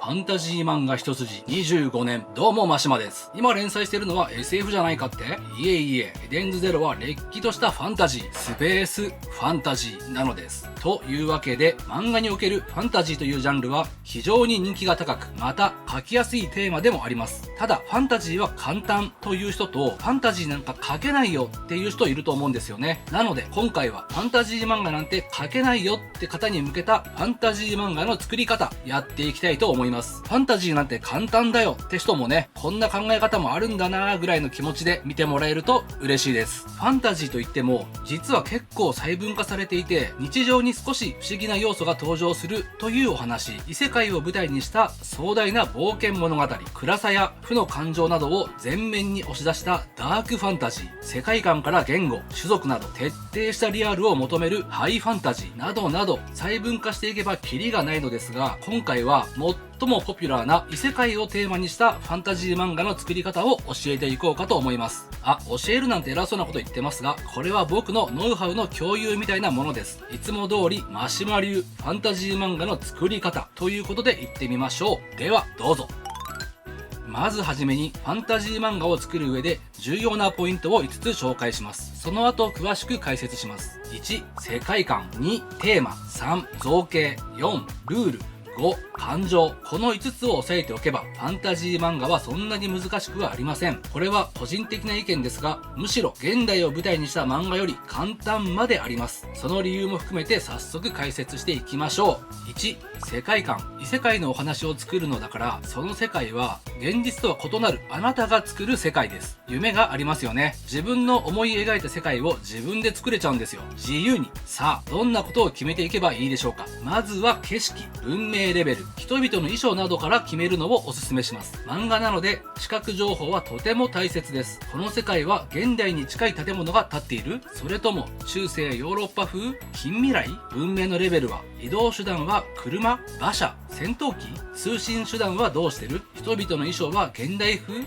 ファンタジー漫画一筋25年。どうもマシマです。今連載しているのは SF じゃないかって？いえいえ、エデンズゼロはれっきとしたファンタジー、スペースファンタジーなのです。というわけで、漫画におけるファンタジーというジャンルは非常に人気が高く、また書きやすいテーマでもあります。ただ、ファンタジーは簡単という人と、ファンタジーなんか書けないよっていう人いると思うんですよね。なので、今回はファンタジー漫画なんて書けないよって方に向けたファンタジー漫画の作り方、やっていきたいと思います。ファンタジーなんて簡単だよって人もね、こんな考え方もあるんだなーぐらいの気持ちで見てもらえると嬉しいです。ファンタジーといっても、実は結構細分化されていて、日常に少し不思議な要素が登場するというお話、異世界を舞台にした壮大な冒険物語、暗さや負の感情などを前面に押し出したダークファンタジー、世界観から言語、種族など徹底したリアルを求めるハイファンタジーなどなど、細分化していけばキリがないのですが、今回は最もポピュラーな異世界をテーマにしたファンタジー漫画の作り方を教えていこうかと思います。教えるなんて偉そうなこと言ってますが、これは僕のノウハウの共有みたいなものです。いつも通りマシマ流ファンタジー漫画の作り方ということで行ってみましょう。ではどうぞ。まずはじめにファンタジー漫画を作る上で重要なポイントを5つ紹介します。その後詳しく解説します。1、世界観。2、テーマ。3、造形。4、ルール。5、感情。この5つを押さえておけば、ファンタジー漫画はそんなに難しくはありません。これは個人的な意見ですが、むしろ現代を舞台にした漫画より簡単まであります。その理由も含めて早速解説していきましょう。1、世界観。異世界のお話を作るのだから、その世界は現実とは異なるあなたが作る世界です。夢がありますよね。自分の思い描いた世界を自分で作れちゃうんですよ。自由に。さあ、どんなことを決めていけばいいでしょうか。まずは景色、文明レベル、人々の衣装などから決めるのをおすすめします。漫画なので視覚情報はとても大切です。この世界は現代に近い建物が建っている？それとも中世ヨーロッパ風？近未来？文明のレベルは移動手段は車？馬車？戦闘機？通信手段はどうしてる？人々の衣装は現代風？甲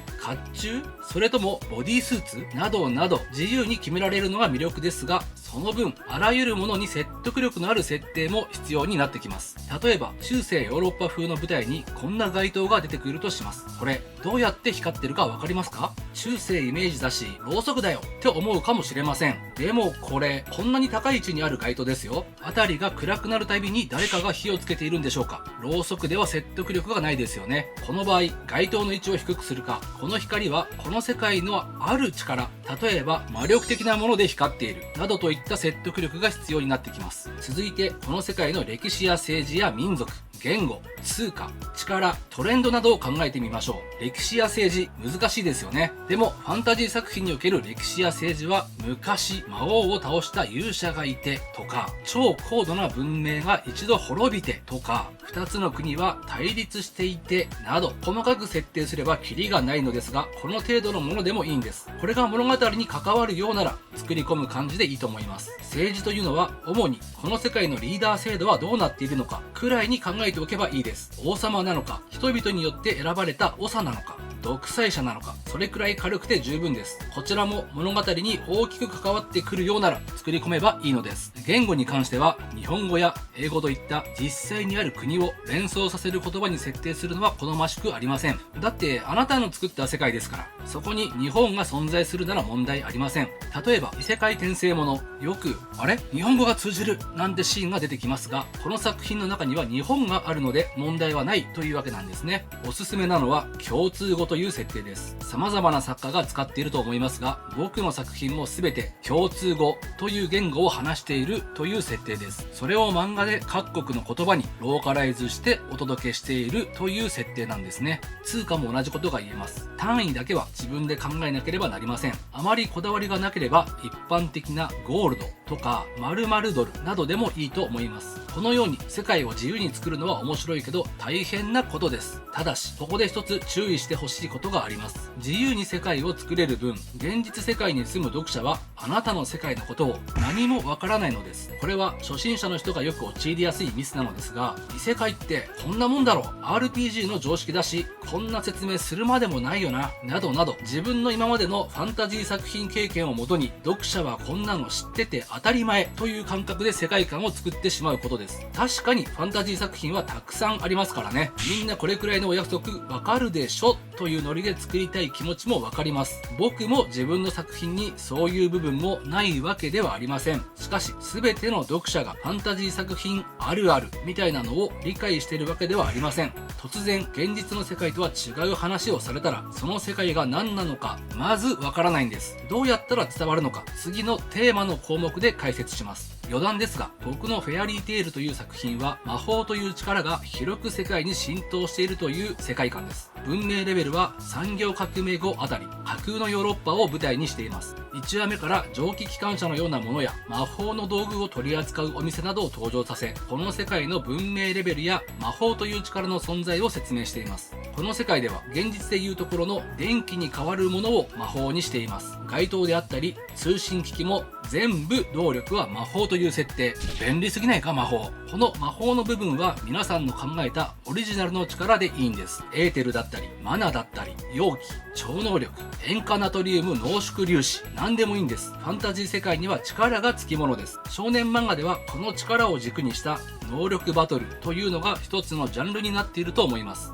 冑？それともボディースーツ？などなど自由に決められるのが魅力ですが、その分あらゆるものに説得力のある設定も必要になってきます。例えば中世ヨーロッパ風の舞台にこんな街灯が出てくるとします。これどうやって光ってるかわかりますか？中世イメージだしろうそくだよって思うかもしれません。でもこれこんなに高い位置にある街灯ですよ。辺りが暗くなるたびに誰かが火をつけているんでしょうか？ろうそくでは説得力がないですよね。この場合街灯の位置を低くするか、この光はこの世界のある力、例えば魔力的なもので光っているなどといった説得力が必要になってきます。続いてこの世界の歴史や政治や民族、言語、通貨、力、トレンドなどを考えてみましょう。歴史や政治、難しいですよね。でも、ファンタジー作品における歴史や政治は、昔、魔王を倒した勇者がいて、とか、超高度な文明が一度滅びて、とか、二つの国は対立していて、など、細かく設定すればキリがないのですが、この程度のものでもいいんです。これが物語に関わるようなら、作り込む感じでいいと思います。政治というのは、主に、この世界のリーダー制度はどうなっているのか、くらいに考えておけばいいです。王様なのか、人々によって選ばれた長なのか、独裁者なのか、それくらい軽くて十分です。こちらも物語に大きく関わってくるようなら作り込めばいいのです。言語に関しては日本語や英語といった実際にある国を連想させる言葉に設定するのは好ましくありません。だってあなたの作った世界ですから、そこに日本が存在するなら問題ありません。例えば異世界転生もの、よくあれ日本語が通じるなんてシーンが出てきますが、この作品の中には日本があるので問題はないというわけなんですね。おすすめなのは共通語という設定です。様々な作家が使っていると思いますが、僕の作品も全て共通語という言語を話しているという設定です。それを漫画で各国の言葉にローカライズしてお届けしているという設定なんですね。通貨も同じことが言えます。単位だけは自分で考えなければなりません。あまりこだわりがなければ一般的なゴールドとか〇〇ドルなどでもいいと思います。このように世界を自由に作るのは面白いけど大変なことです。ただしここで一つ注意してほししいことがあります。自由に世界を作れる分、現実世界に住む読者はあなたの世界のことを何もわからないのです。これは初心者の人がよく陥りやすいミスなのですが、異世界ってこんなもんだろ、 RPG の常識だしこんな説明するまでもないよな、などなど、自分の今までのファンタジー作品経験をもとに、読者はこんなの知ってて当たり前という感覚で世界観を作ってしまうことです。確かにファンタジー作品はたくさんありますからね。みんなこれくらいのお約束わかるでしょというノリで作りたい気持ちもわかります。僕も自分の作品にそういう部分もないわけではありません。しかし全ての読者がファンタジー作品あるあるみたいなのを理解しているわけではありません。突然現実の世界とは違う話をされたら、その世界が何なのかまずわからないんです。どうやったら伝わるのか、次のテーマの項目で解説します。余談ですが、僕のフェアリーテールという作品は魔法という力が広く世界に浸透しているという世界観です。文明レベルは産業革命後あたり、架空のヨーロッパを舞台にしています。1話目から蒸気機関車のようなものや魔法の道具を取り扱うお店などを登場させ、この世界の文明レベルや魔法という力の存在を説明しています。この世界では現実でいうところの電気に変わるものを魔法にしています。街灯であったり通信機器も全部動力は魔法という設定。便利すぎないか魔法。この魔法の部分は皆さんの考えたオリジナルの力でいいんです。エーテルだったりマナだったり容器、超能力、塩化ナトリウム濃縮粒子、何でもいいんです。ファンタジー世界には力がつきものです。少年漫画ではこの力を軸にした能力バトルというのが一つのジャンルになっていると思います。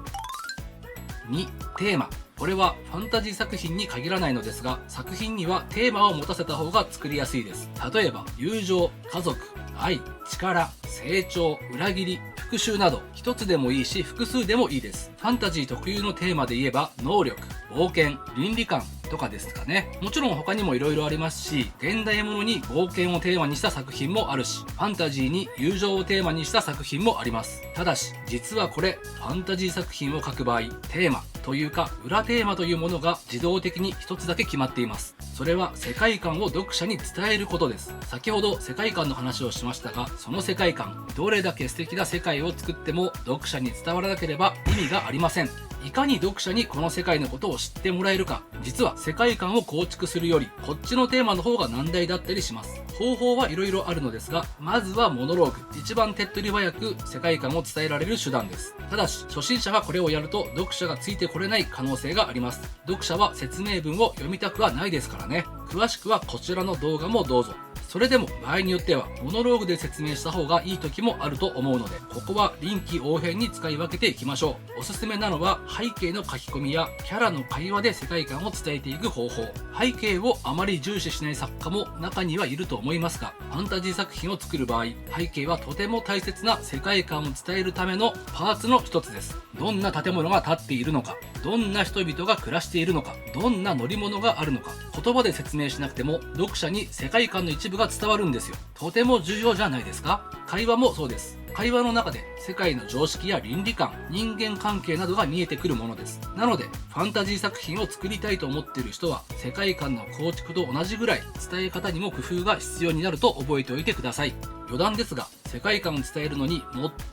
2、テーマ。これはファンタジー作品に限らないのですが、作品にはテーマを持たせた方が作りやすいです。例えば友情、家族、愛、力、成長、裏切り、復讐など、一つでもいいし複数でもいいです。ファンタジー特有のテーマで言えば能力、冒険、倫理観とかですかね。もちろん他にも色々ありますし、現代ものに冒険をテーマにした作品もあるし、ファンタジーに友情をテーマにした作品もあります。ただし実はこれ、ファンタジー作品を書く場合、テーマというか裏テーマというものが自動的に一つだけ決まっています。それは世界観を読者に伝えることです。先ほど世界観の話をしましたが、その世界観、どれだけ素敵な世界を作っても読者に伝わらなければ意味がありません。いかに読者にこの世界のことを知ってもらえるか。実は世界観を構築するよりこっちのテーマの方が難題だったりします。方法はいろいろあるのですが、まずはモノローグ、一番手っ取り早く世界観を伝えられる手段です。ただし初心者がこれをやると読者がついてこれない可能性があります。読者は説明文を読みたくはないですからね。詳しくはこちらの動画もどうぞ。それでも場合によってはモノローグで説明した方がいい時もあると思うので、ここは臨機応変に使い分けていきましょう。おすすめなのは背景の書き込みやキャラの会話で世界観を伝えていく方法。背景をあまり重視しない作家も中にはいると思いますが、ファンタジー作品を作る場合、背景はとても大切な世界観を伝えるためのパーツの一つです。どんな建物が建っているのか、どんな人々が暮らしているのか、どんな乗り物があるのか、言葉で説明しなくても読者に世界観の一部が伝わるんですよ。とても重要じゃないですか。会話もそうです。会話の中で世界の常識や倫理観、人間関係などが見えてくるものです。なのでファンタジー作品を作りたいと思っている人は、世界観の構築と同じぐらい伝え方にも工夫が必要になると覚えておいてください。余談ですが、世界観を伝えるのに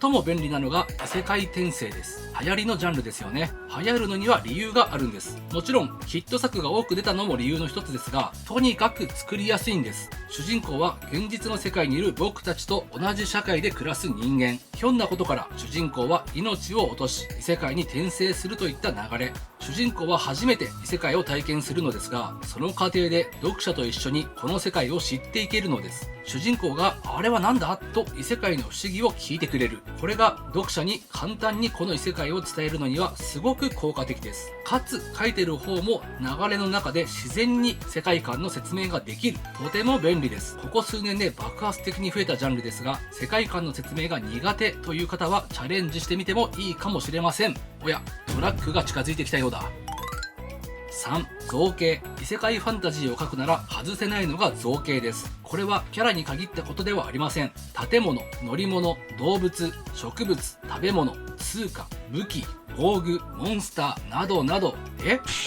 最も便利なのが異世界転生です。流行りのジャンルですよね。流行るのには理由があるんです。もちろんヒット作が多く出たのも理由の一つですが、とにかく作りやすいんです。主人公は現実の世界にいる僕たちと同じ社会で暮らす人間。ひょんなことから主人公は命を落とし異世界に転生するといった流れ。主人公は初めて異世界を体験するのですが、その過程で読者と一緒にこの世界を知っていけるのです。主人公があれはなんだと異世界の不思議を聞いてくれる。これが読者に簡単にこの異世界を伝えるのにはすごく効果的です。かつ書いてる方も流れの中で自然に世界観の説明ができる。とても便利です。ここ数年で爆発的に増えたジャンルですが、世界観の説明が苦手という方はチャレンジしてみてもいいかもしれません。おや、トラックが近づいてきたようだ。3、造形。異世界ファンタジーを書くなら外せないのが造形です。これはキャラに限ったことではありません。建物、乗り物、動物、植物、食べ物、通貨、武器、防具、モンスターなどなど。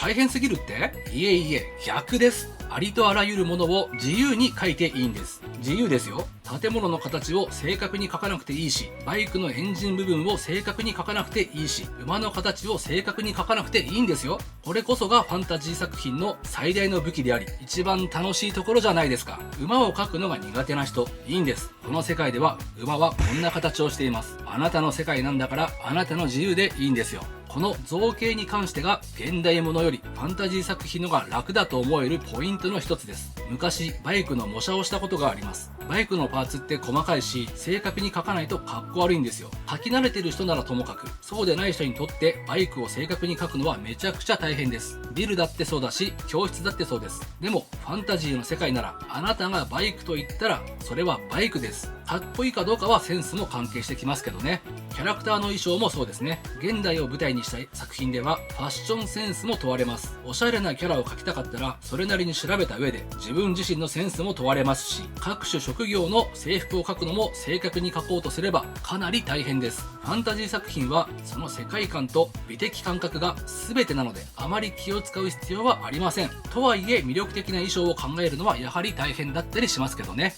大変すぎるって？いえいえ、逆です。ありとあらゆるものを自由に書いていいんです。自由ですよ。建物の形を正確に描かなくていいし、バイクのエンジン部分を正確に描かなくていいし、馬の形を正確に描かなくていいんですよ。これこそがファンタジー作品の最大の武器であり、一番楽しいところじゃないですか。馬を描くのが苦手な人、いいんです。この世界では馬はこんな形をしています。あなたの世界なんだから、あなたの自由でいいんですよ。この造形に関してが現代ものよりファンタジー作品のが楽だと思えるポイントの一つです。昔バイクの模写をしたことがあります。バイクのパーツって細かいし、正確に描かないとかっこ悪いんですよ。描き慣れてる人ならともかく、そうでない人にとってバイクを正確に描くのはめちゃくちゃ大変です。ビルだってそうだし、教室だってそうです。でもファンタジーの世界なら、あなたがバイクと言ったらそれはバイクです。かっこいいかどうかはセンスも関係してきますけどね。キャラクターの衣装もそうですね。現代を舞台にした作品ではファッションセンスも問われます。おしゃれなキャラを描きたかったら、それなりに調べた上で自分自身のセンスも問われますし、各種職業の制服を描くのも正確に描こうとすればかなり大変です。ファンタジー作品はその世界観と美的感覚が全てなので、あまり気を使う必要はありません。とはいえ魅力的な衣装を考えるのはやはり大変だったりしますけどね。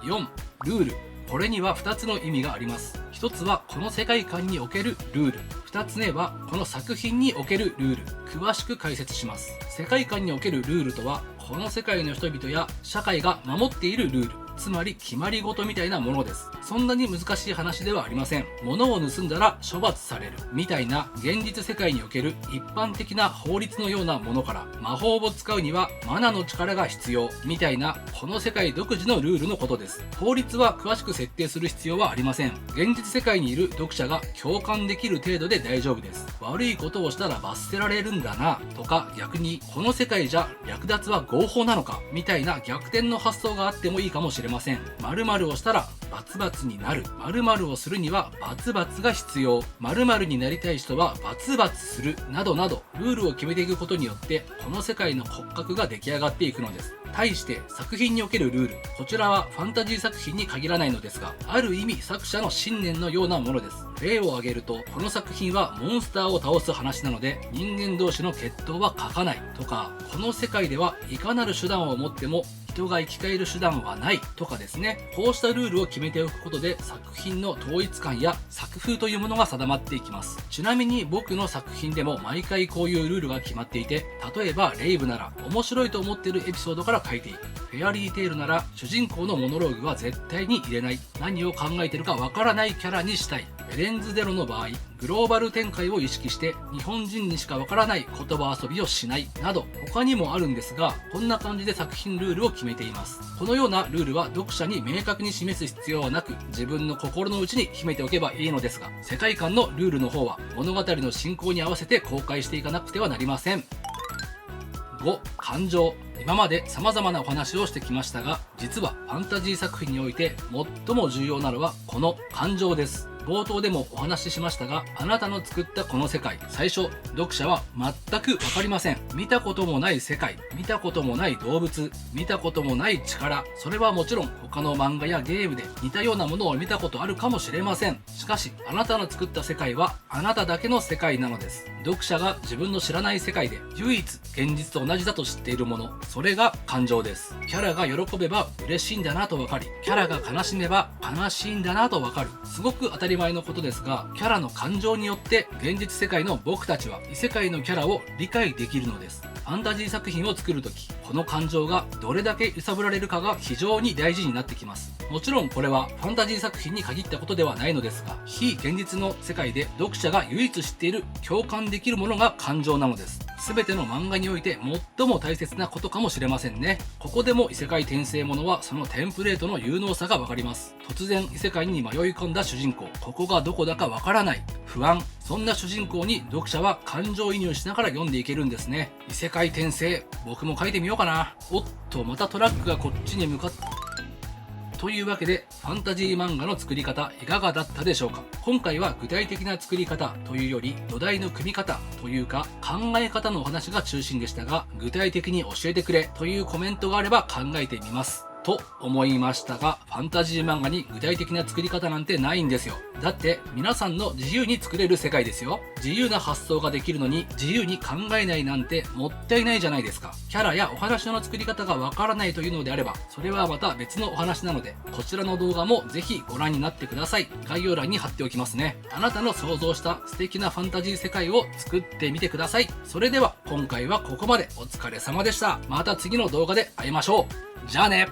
4. ルール。これには2つの意味があります。1つはこの世界観におけるルール。2つ目はこの作品におけるルール。詳しく解説します。世界観におけるルールとは、この世界の人々や社会が守っているルール。つまり決まり事みたいなものです。そんなに難しい話ではありません。物を盗んだら処罰されるみたいな現実世界における一般的な法律のようなものから、魔法を使うにはマナの力が必要みたいなこの世界独自のルールのことです。法律は詳しく設定する必要はありません。現実世界にいる読者が共感できる程度で大丈夫です。悪いことをしたら罰せられるんだなとか、逆にこの世界じゃ略奪は合法なのかみたいな逆転の発想があってもいいかもしれません。〇〇をしたら××になる。〇〇をするには××が必要。〇〇になりたい人は××する。などなど、ルールを決めていくことによって、この世界の骨格が出来上がっていくのです。対して作品におけるルール。こちらはファンタジー作品に限らないのですが、ある意味作者の信念のようなものです。例を挙げると、この作品はモンスターを倒す話なので、人間同士の決闘は書かないとか、この世界ではいかなる手段を持っても人が生き返る手段はないとかですね。こうしたルールを決めておくことで、作品の統一感や作風というものが定まっていきます。ちなみに僕の作品でも毎回こういうルールが決まっていて、例えばレイブなら面白いと思っているエピソードから書いていく。フェアリーテールなら主人公のモノローグは絶対に入れない。何を考えているかわからないキャラにしたい。エレンズゼロの場合、グローバル展開を意識して日本人にしかわからない言葉遊びをしないなど、他にもあるんですが、こんな感じで作品ルールを決めています。このようなルールは読者に明確に示す必要はなく、自分の心の内に秘めておけばいいのですが、世界観のルールの方は物語の進行に合わせて公開していかなくてはなりません。5. 感情。今まで様々なお話をしてきましたが、実はファンタジー作品において最も重要なのはこの感情です。冒頭でもお話ししましたが、あなたの作ったこの世界、最初読者は全くわかりません。見たこともない世界、見たこともない動物、見たこともない力、それはもちろん他の漫画やゲームで似たようなものを見たことあるかもしれません。しかしあなたの作った世界はあなただけの世界なのです。読者が自分の知らない世界で唯一現実と同じだと知っているもの、それが感情です。キャラが喜べば嬉しいんだなとわかり、キャラが悲しめば悲しいんだなとわかる。すごく当たり前のことですが、キャラの感情によって現実世界の僕たちは異世界のキャラを理解できるのです。ファンタジー作品を作るとき、この感情がどれだけ揺さぶられるかが非常に大事になってきます。もちろんこれはファンタジー作品に限ったことではないのですが、非現実の世界で読者が唯一知っている共感できるものが感情なのです。全ての漫画において最も大切なことかもしれませんね。ここでも異世界転生ものはそのテンプレートの有能さがわかります。突然異世界に迷い込んだ主人公、ここがどこだかわからない、不安、そんな主人公に読者は感情移入しながら読んでいけるんですね。異世界転生、僕も書いてみようかな。おっと、またトラックがこっちに向かって、というわけで、ファンタジー漫画の作り方いかがだったでしょうか。今回は具体的な作り方というより土台の組み方というか考え方のお話が中心でしたが、具体的に教えてくれというコメントがあれば考えてみます。と思いましたが、ファンタジー漫画に具体的な作り方なんてないんですよ。だって皆さんの自由に作れる世界ですよ。自由な発想ができるのに自由に考えないなんてもったいないじゃないですか。キャラやお話の作り方がわからないというのであれば、それはまた別のお話なので、こちらの動画もぜひご覧になってください。概要欄に貼っておきますね。あなたの想像した素敵なファンタジー世界を作ってみてください。それでは今回はここまで。お疲れ様でした。また次の動画で会いましょう。じゃあね。